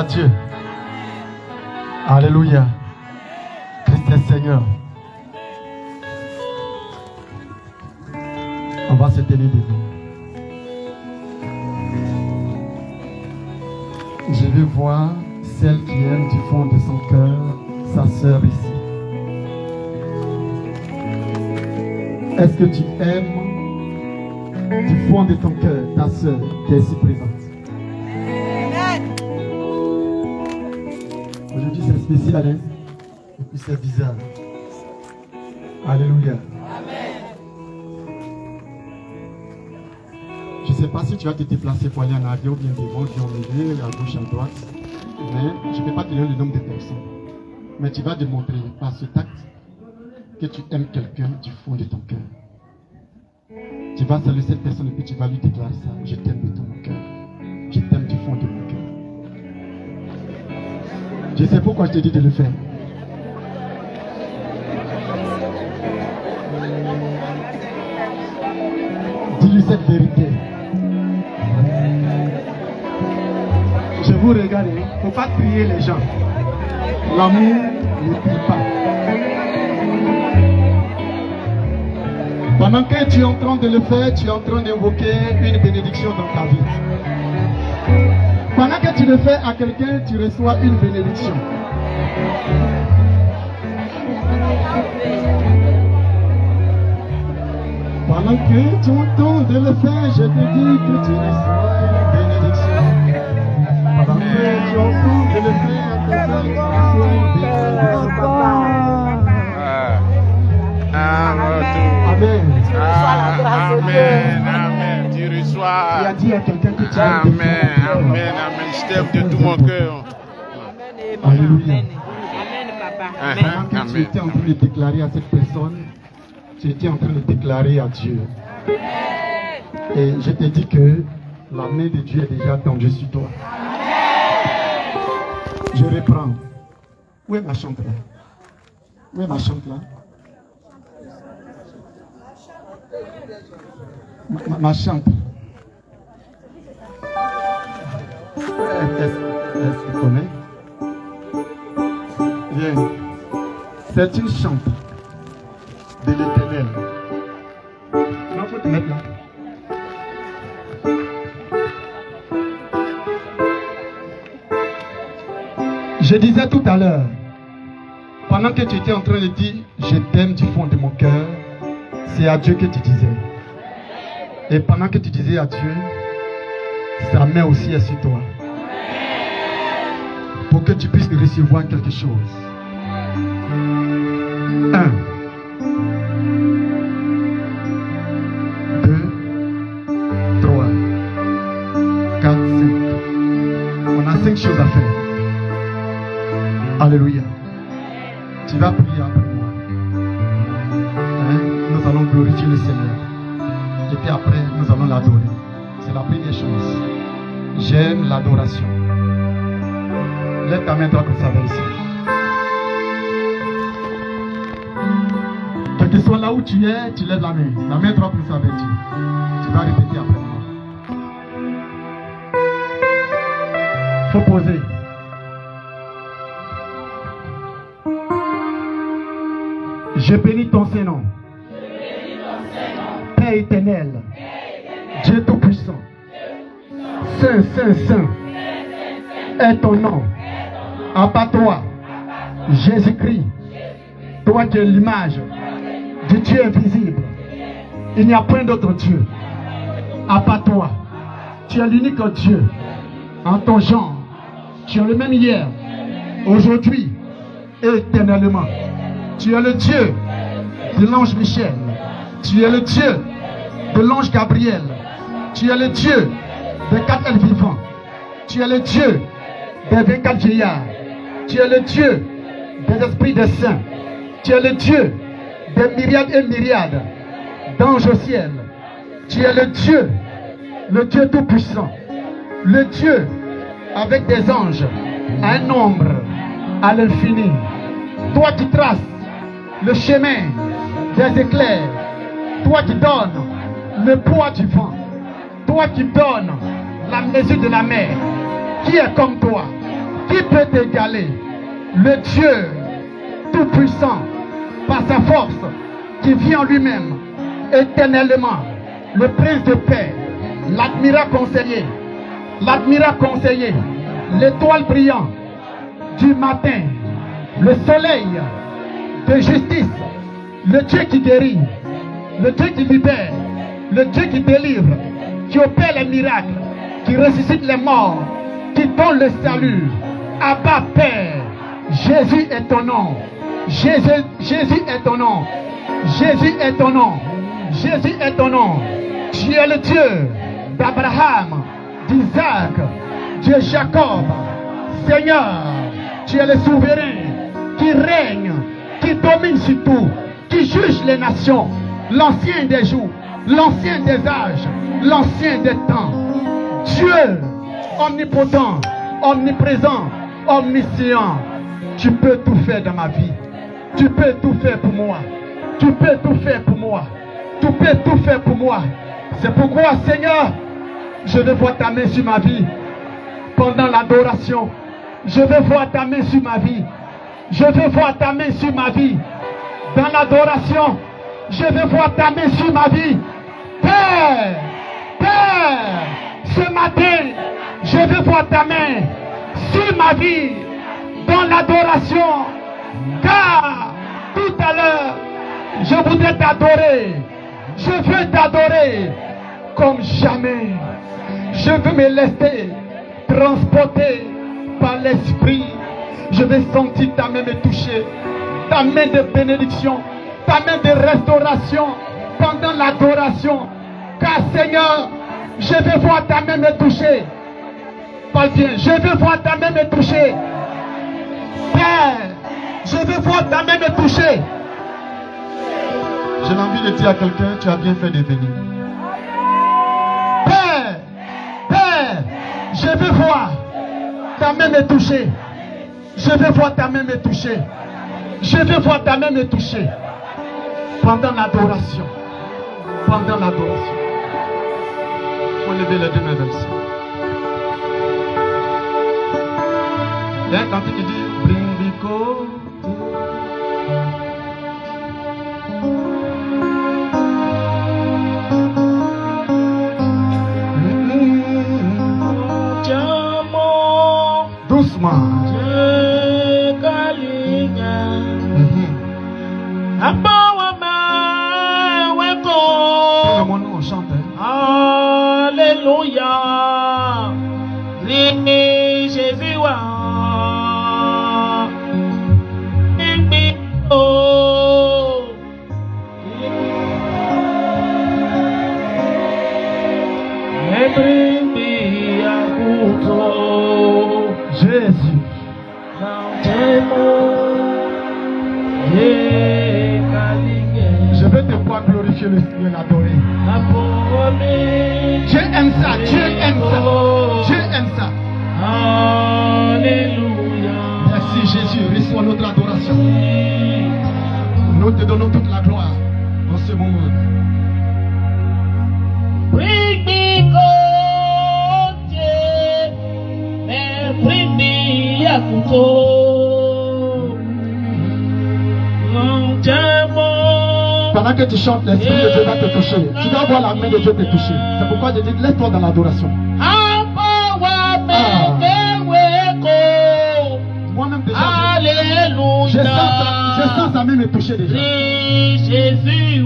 Dieu. Alléluia. Christ est Seigneur. On va se tenir debout. Je vais voir celle qui aime du fond de son cœur sa sœur ici. Est-ce que tu aimes du fond de ton cœur ta sœur qui est ici présente? Aujourd'hui c'est spécial, hein? Et puis c'est bizarre. Alléluia. Je ne sais pas si tu vas te déplacer pour aller en arrière ou bien devant, puis au milieu, à gauche, à droite. Mais je ne peux pas te donner le nombre de personnes. Mais tu vas démontrer par ce acte que tu aimes quelqu'un du fond de ton cœur. Tu vas saluer cette personne et puis tu vas lui déclarer ça. Je t'aime de tout mon cœur. Je t'aime du fond de mon cœur. Je sais pourquoi je te dis de le faire. Dis-lui cette vérité. Je vous regarde, il ne faut pas crier les gens. L'amour ne crie pas. Pendant que tu es en train de le faire, tu es en train d'invoquer une bénédiction dans ta vie. Pendant que tu le fais à quelqu'un, tu reçois une bénédiction. Pendant que tu entends de le faire, je te dis que tu reçois une bénédiction. Pendant que tu entends de le faire à quelqu'un, tu reçois une bénédiction. Amen. Amen. Tu reçois. Il a dit à quelqu'un que tu aimes. Amen. Je t'aime de tout mon cœur. Alléluia. Amen, papa. Pendant que tu étais en train de déclarer à cette personne, tu étais en train de déclarer à Dieu. Et je te dis que la main de Dieu est déjà tendue sur toi. Je reprends. Où est ma chante là? Où est ma chante là? Ma chante. Est-ce que tu connais? Viens. C'est une chante de l'Éternel. Non, faut te mettre là. Je disais tout à l'heure, pendant que tu étais en train de dire je t'aime du fond de mon cœur, c'est à Dieu que tu disais. Et pendant que tu disais à Dieu, sa main aussi est sur toi. Pour que tu puisses recevoir quelque chose. 1, 2, 3, 4, 5. On a 5 choses à faire. Alléluia. Tu vas prier après moi. Hein? Nous allons glorifier le Seigneur. Et puis après, nous allons l'adorer. C'est la première chose. J'aime l'adoration. Lève ta main droite comme ça vers ici. Quel que soit là où tu es, tu lèves la main. La main droite comme ça vers Dieu. Tu vas répéter après moi. Faut poser. Je bénis ton Saint-Nom. Père éternel. Dieu Tout-Puissant. Saint, Saint, Saint est ton nom. À part toi, Jésus-Christ, toi qui es l'image du Dieu invisible. Il n'y a point d'autre Dieu. À part toi, tu es l'unique Dieu en ton genre. Tu es le même hier, aujourd'hui et éternellement. Tu es le Dieu de l'ange Michel. Tu es le Dieu de l'ange Gabriel. Tu es le Dieu des 4 êtres vivants. Tu es le Dieu des 24 vieillards. Tu es le Dieu des esprits des saints. Tu es le Dieu des myriades et myriades d'anges au ciel. Tu es le Dieu tout-puissant. Le Dieu avec des anges, un nombre à l'infini. Toi qui traces le chemin des éclairs. Toi qui donnes le poids du vent. Toi qui donnes la mesure de la mer. Qui est comme toi? Qui peut t'égaler? Le Dieu tout-puissant, par sa force, qui vit en lui-même éternellement, le prince de paix, l'admirable conseiller, l'étoile brillante du matin, le soleil de justice, le Dieu qui guérit, le Dieu qui libère, le Dieu qui délivre, qui opère les miracles, qui ressuscite les morts, qui donne le salut. Abba Père, Jésus est ton nom. Jésus est ton nom. Jésus est ton nom. Jésus est ton nom. Tu es le Dieu d'Abraham, d'Isaac, Dieu Jacob. Seigneur, tu es le souverain qui règne, qui domine sur tout, qui juge les nations, l'ancien des jours, l'ancien des âges, l'ancien des temps. Dieu omnipotent, omniprésent, omniscient. Tu peux tout faire dans ma vie. Tu peux tout faire pour moi. Tu peux tout faire pour moi. Tu peux tout faire pour moi. C'est pourquoi, Seigneur, je veux voir ta main sur ma vie. Pendant l'adoration, je veux voir ta main sur ma vie. Je veux voir ta main sur ma vie. Dans l'adoration, je veux voir ta main sur ma vie. Père, Père, ce matin, je veux voir ta main sur ma vie. Dans l'adoration, car tout à l'heure, je voudrais t'adorer. Je veux t'adorer comme jamais. Je veux me laisser transporter par l'esprit. Je vais sentir ta main me toucher, ta main de bénédiction, ta main de restauration pendant l'adoration. Car Seigneur, je veux voir ta main me toucher. Parle bien, je veux voir ta main me toucher. Père, je veux voir ta main me toucher. J'ai envie de dire à quelqu'un, tu as bien fait de venir. Père, Père, je veux voir ta main me toucher. Je veux voir ta main me toucher. Je veux voir ta main me toucher. Pendant l'adoration. Pendant l'adoration. Il faut lever les deux mains vers le ciel. Il y a un cantique qui dit Brimbico. Doucement. Tout le monde on chante. Alléluia. Jésus wa. Jésus. Je veux te voir glorifier le Seigneur, l'adorer. Dieu aime ça, Dieu aime ça, Dieu aime ça. Alléluia. Merci Jésus, reçois notre adoration. Nous te donnons toute la gloire en ce moment. Pendant que tu chantes, l'Esprit de Dieu va te toucher. Tu dois voir la main de Dieu te toucher. C'est pourquoi je dis, laisse-toi dans l'adoration. Moi-même déjà, je sens sa main me toucher déjà. Jésus,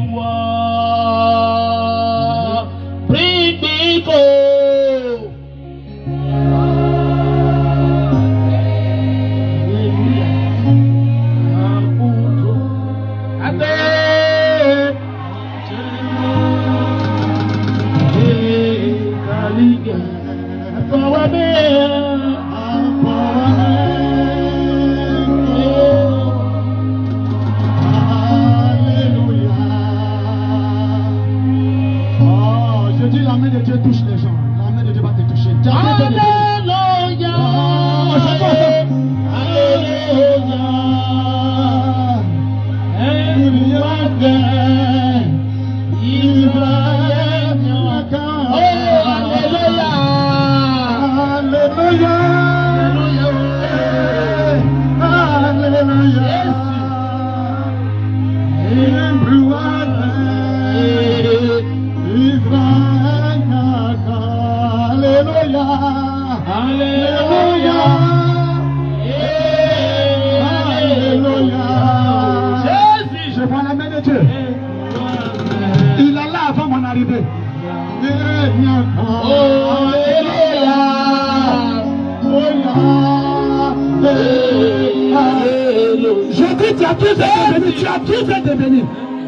accuse de bénir. Tu accuses de bénir.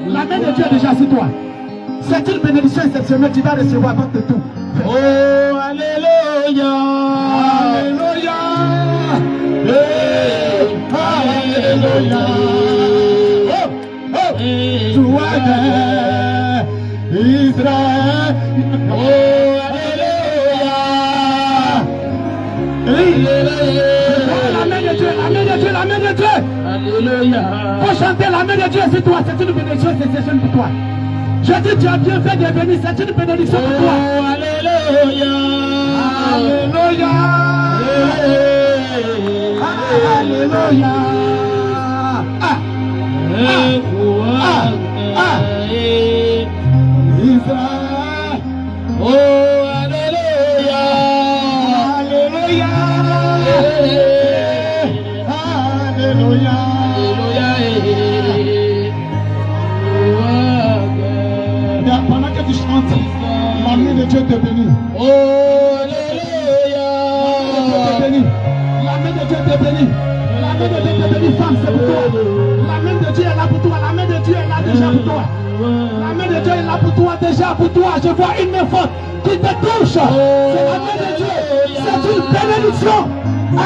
La main de Dieu est déjà sur toi. C'est une bénédiction exceptionnelle. Tu vas recevoir votre tout. Oh, alléluia. Alléluia. Hey, alléluia. Oh, oh. Toi, Israël. Oh, alléluia. La main de Dieu, la main de Dieu, la main de Dieu. Alléluia. Faut chanter la main de Dieu sur toi. C'est une bénédiction exceptionnelle pour toi. Je dis, tu as bien fait de venir, c'est une bénédiction pour toi. Oh, alléluia. Alléluia. Alléluia. Israël. Oh, alléluia. Alléluia. Alléluia. Pendant que tu chantes, la main de Dieu te bénit. Oh, alléluia. La main de Dieu te bénit. La main de Dieu te bénit, femme, c'est pour toi. La main de Dieu est là pour toi. La main de Dieu est là déjà pour toi. La main de Dieu est là pour toi, déjà pour toi. Je vois une main forte qui te touche. C'est la main de Dieu. C'est une bénédiction. Ah.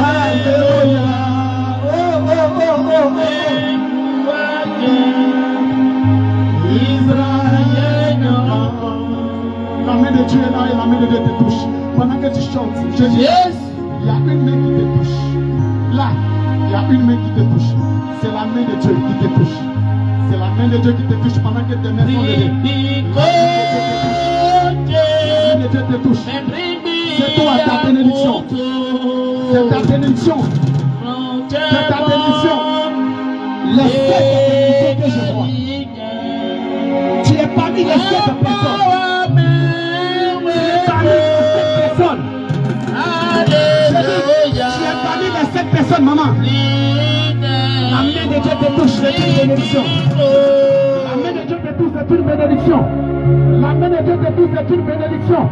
Alléluia. Oh, oh, oh, oh, oh. Israël. La main de Dieu est là et la main de Dieu te touche. Pendant que tu chantes, je dis, il y a une main qui te touche. Là, il y a une main qui te touche. C'est la main de Dieu qui te touche. C'est la main de Dieu qui te touche pendant que tes mains sont levées. La main de Dieu te touche. C'est toi ta bénédiction. C'est ta bénédiction. C'est ta bénédiction. Les 7 bénédictions que je vois. Tu es parmi les 7 personnes. Tu es parmi les 7 personnes. Tu es parmi les 7 personnes, maman. La main de Dieu te touche, c'est une bénédiction. La main de Dieu te touche, c'est une bénédiction. La main de Dieu te touche, c'est une bénédiction.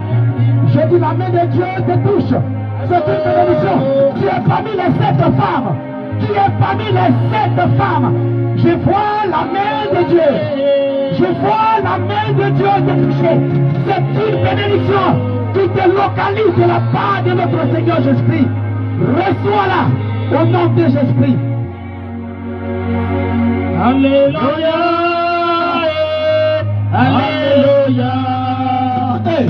Je dis la main de Dieu te touche, c'est une bénédiction. Tu es parmi les 7 femmes. Tu es parmi les 7 femmes. Je vois la main de Dieu. Je vois la main de Dieu te toucher. C'est une bénédiction qui te localise de la part de notre Seigneur Jésus-Christ. Reçois-la au nom de Jésus-Christ. Alléluia. Alléluia. Hey.